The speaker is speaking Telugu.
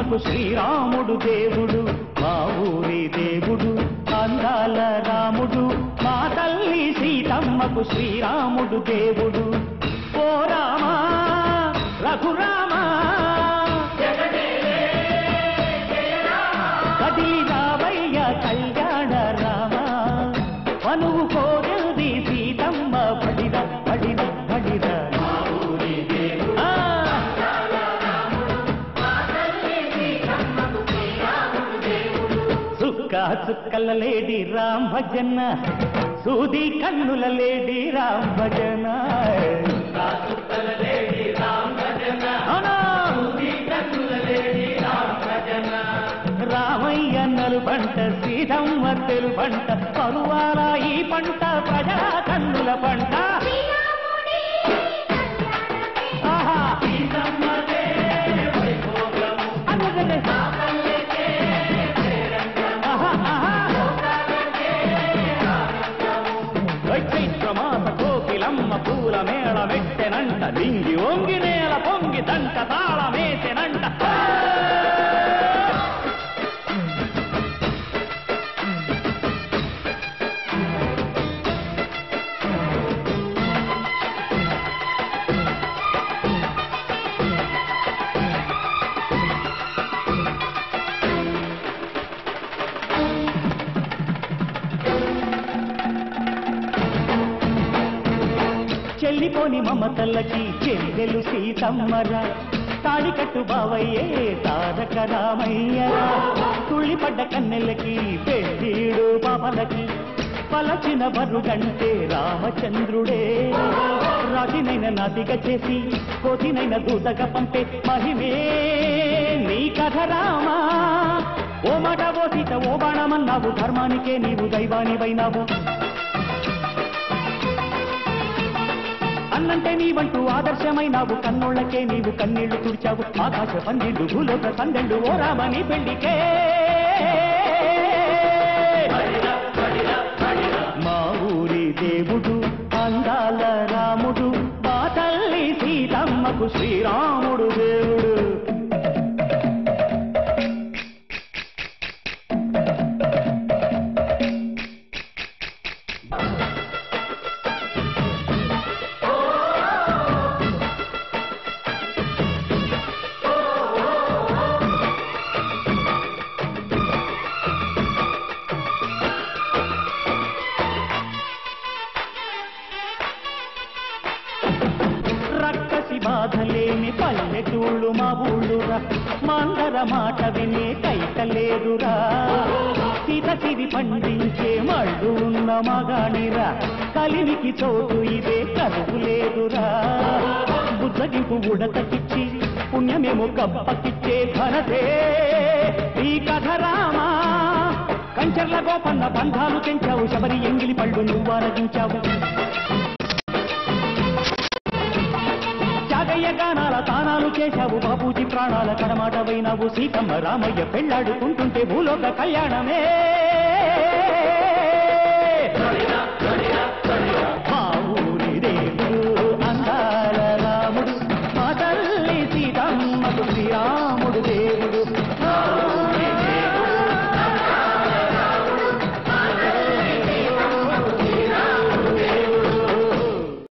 సీతమ్మకు శ్రీరాముడు దేవుడు మా ఊరి దేవుడు అందాల రాముడు మా తల్లి సీతమ్మకు శ్రీరాముడు దేవుడు ఓ రామా రఘురామా కదిలి రావయ్య కళ్యాణ రామా మనువు కోరింది సీతమ్మ పడిద పడిద పడిద చుక్కల లేడి రామ్ భజన సూది కన్నుల లేడి రామ్ భజన రామయ్య నలు పంట సీతమ్మ తెలు పంట పరువాల ఈ పంట ప్రజల కన్నుల పంట కోకిలమ్మ పూల మేళ మెట్టెనంట లింగి ఒంగి నేల పొంగి దంట తాళమేసెనంట చెల్లిపోని మమతల్లకి చెల్లెలు సీతమ్మరా తాడికట్టు బావయ్యే తారక రామయ్యరా తుళ్ళిపడ్డ కన్నెలకి పెళ్ళీడు పాపలకి పలచిన బరుగంటే రామచంద్రుడే రాజినైన నాతిక చేసి కోతినైన దూతగా పంపే మహిమే నీ కథ రామా ఓ మాట ఓ సీత ఓ బాణమన్నావు ధర్మానికే నీవు దైవానివైనావు అన్నంటే నీవంటూ ఆదర్శమైనావు కన్నోళ్లకే నీవు కన్నీళ్లు తుడిచావు ఆకాశ పందిళ్ళు భూలోక సందెళ్ళు ఓ రామని పెళ్లికే మా ఊరి దేవుడు అందాల రాముడు మా తల్లి సీతమ్మకు శ్రీరాముడు దేవుడు బాధలేని పల్లెటూళ్ళు మా ఊళ్ళురా మందర మాట వినే కైకలేదురా సీత సిరి పండించే మళ్ళు ఉన్న మగాణిరా కలిమికి చోటు ఇదే కరువు లేదురా బుద్ధగింపు ఉడతకిచ్చి పుణ్యమేమో కప్పకిచ్చే ఘనతే ఈ కథ రామా కంచర్ల గోపన్న బంధాలు తెంచావు శబరి ఎంగిలి పళ్ళు నువ్వు ఆరగించావు గానాల తానాలు చేశావు బాపూజీ ప్రాణాల కడమాటవైనావు సీతమ్మ రామయ్య పెళ్లాడుకుంటుంటే భూలోక కళ్యాణమే మా ఊరి దేవుడు అందాల రాముడు మా తల్లి సీతమ్మకు శ్రీరాముడు దేవుడు